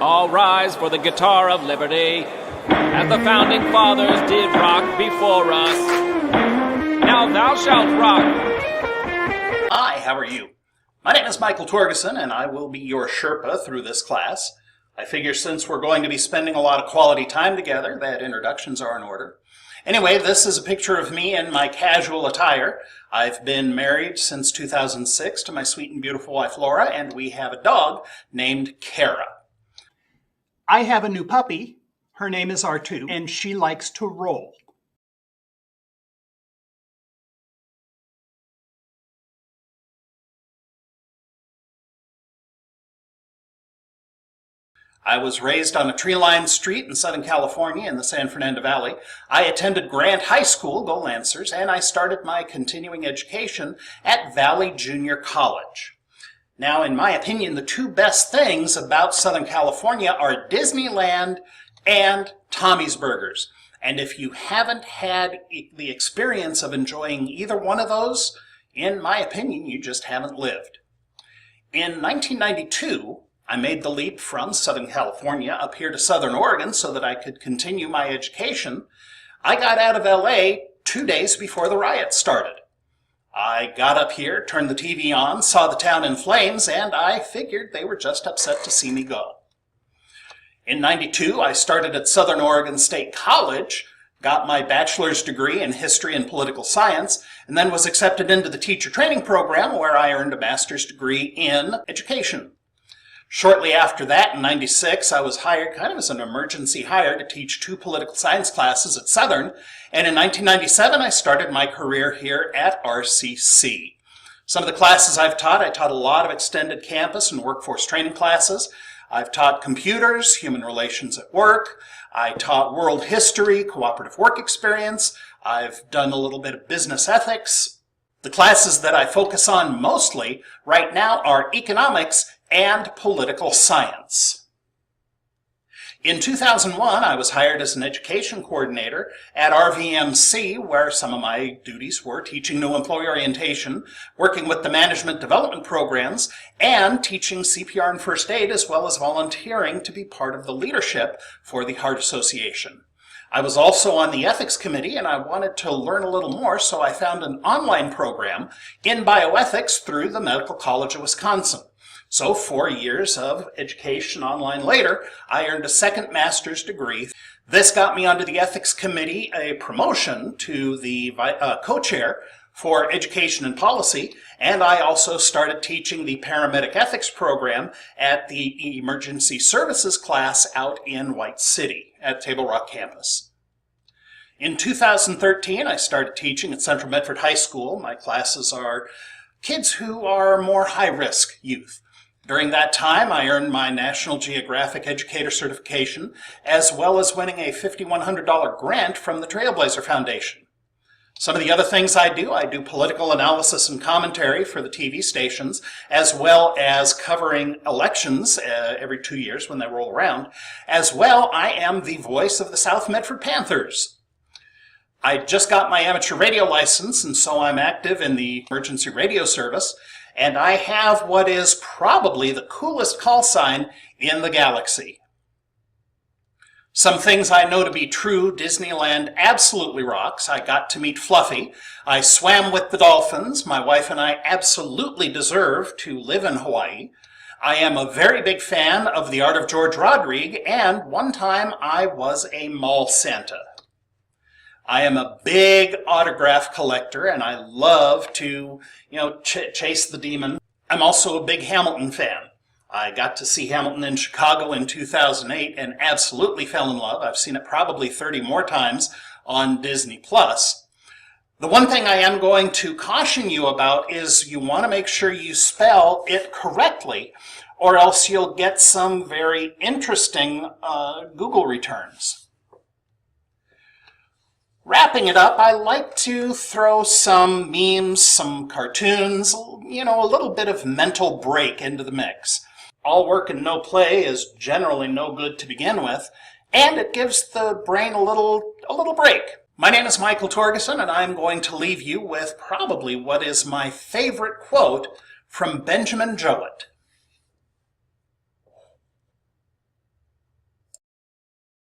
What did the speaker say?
All rise for the guitar of liberty, as the founding fathers did rock before us. Now thou shalt rock. Hi, how are you? My name is Michael Torguson, and I will be your Sherpa through this class. I figure since we're going to be spending a lot of quality time together, that introductions are in order. Anyway, this is a picture of me in my casual attire. I've been married since 2006 to my sweet and beautiful wife Laura, and we have a dog named Kara. I have a new puppy. Her name is R2, and she likes to roll. I was raised on a tree-lined street in Southern California in the San Fernando Valley. I attended Grant High School, go Lancers, and I started my continuing education at Valley Junior College. Now, in my opinion, the two best things about Southern California are Disneyland and Tommy's Burgers. And if you haven't had the experience of enjoying either one of those, in my opinion, you just haven't lived. In 1992, I made the leap from Southern California up here to Southern Oregon so that I could continue my education. I got out of LA 2 days before the riots started. I got up here, turned the TV on, saw the town in flames, and I figured they were just upset to see me go. In '92, I started at Southern Oregon State College, got my bachelor's degree in history and political science, and then was accepted into the teacher training program where I earned a master's degree in education. Shortly after that, in '96, I was hired kind of as an emergency hire to teach 2 political science classes at Southern, and in 1997, I started my career here at RCC. Some of the classes I've taught, I taught a lot of extended campus and workforce training classes. I've taught computers, human relations at work. I taught world history, cooperative work experience. I've done a little bit of business ethics. The classes that I focus on mostly right now are economics and political science. In 2001, I was hired as an education coordinator at RVMC, where some of my duties were teaching new employee orientation, working with the management development programs, and teaching CPR and first aid, as well as volunteering to be part of the leadership for the Heart Association. I was also on the ethics committee, and I wanted to learn a little more, so I found an online program in bioethics through the Medical College of Wisconsin. So 4 years of education online later, I earned a second master's degree. This got me onto the ethics committee, a promotion to the co-chair for education and policy, and I also started teaching the paramedic ethics program at the emergency services class out in White City at Table Rock campus. In 2013, I started teaching at Central Medford High School. My classes are kids who are more high-risk youth. During that time, I earned my National Geographic Educator certification, as well as winning a $5,100 grant from the Trailblazer Foundation. Some of the other things I do political analysis and commentary for the TV stations, as well as covering elections every 2 years when they roll around. As well, I am the voice of the South Medford Panthers. I just got my amateur radio license, and so I'm active in the emergency radio service. And I have what is probably the coolest call sign in the galaxy. Some things I know to be true: Disneyland absolutely rocks. I got to meet Fluffy. I swam with the dolphins. My wife and I absolutely deserve to live in Hawaii. I am a very big fan of the art of George Rodrigue, and one time I was a mall Santa. I am a big autograph collector, and I love to, chase the demon. I'm also a big Hamilton fan. I got to see Hamilton in Chicago in 2008 and absolutely fell in love. I've seen it probably 30 more times on Disney+. The one thing I am going to caution you about is you want to make sure you spell it correctly, or else you'll get some very interesting Google returns. Wrapping it up, I like to throw some memes, some cartoons, a little bit of mental break into the mix. All work and no play is generally no good to begin with, and it gives the brain a little break. My name is Michael Torguson, and I'm going to leave you with probably what is my favorite quote from Benjamin Jowett.